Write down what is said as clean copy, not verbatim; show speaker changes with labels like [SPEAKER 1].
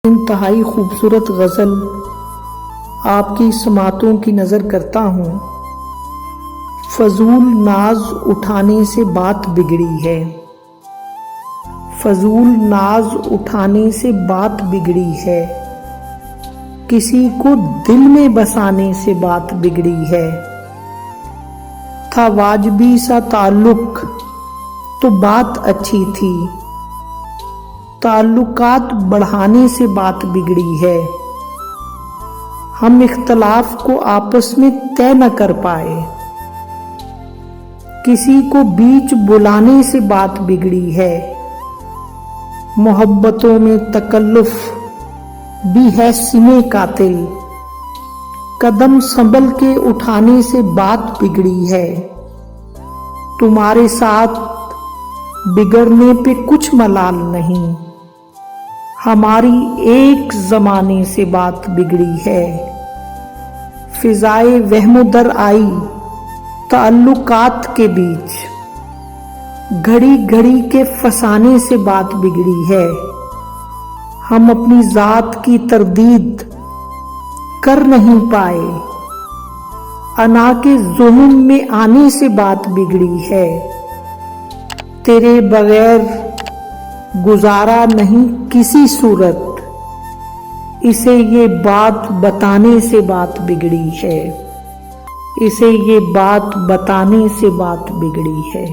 [SPEAKER 1] इंतहाई खूबसूरत गज़ल आपकी समातों की नज़र करता हूँ। फजूल नाज उठाने से बात बिगड़ी है, फजूल नाज उठाने से बात बिगड़ी है, किसी को दिल में बसाने से बात बिगड़ी है। था वाजबी सा ताल्लुक तो बात अच्छी थी, ताल्लुकात बढ़ाने से बात बिगड़ी है। हम इख्तलाफ को आपस में तय न कर पाए, किसी को बीच बुलाने से बात बिगड़ी है। मोहब्बतों में तकल्लुफ भी है सीने कातिल, कदम संभल के उठाने से बात बिगड़ी है। तुम्हारे साथ बिगड़ने पे कुछ मलाल नहीं, हमारी एक ज़माने से बात बिगड़ी है। फिज़ाए वहमो दर आई ताल्लुकात के बीच, घड़ी घड़ी के फसाने से बात बिगड़ी है। हम अपनी ज़ात की तरदीद कर नहीं पाए, अना के ज़ुल्म में आने से बात बिगड़ी है। तेरे बगैर गुजारा नहीं किसी सूरत, इसे ये बात बताने से बात बिगड़ी है, इसे ये बात बताने से बात बिगड़ी है।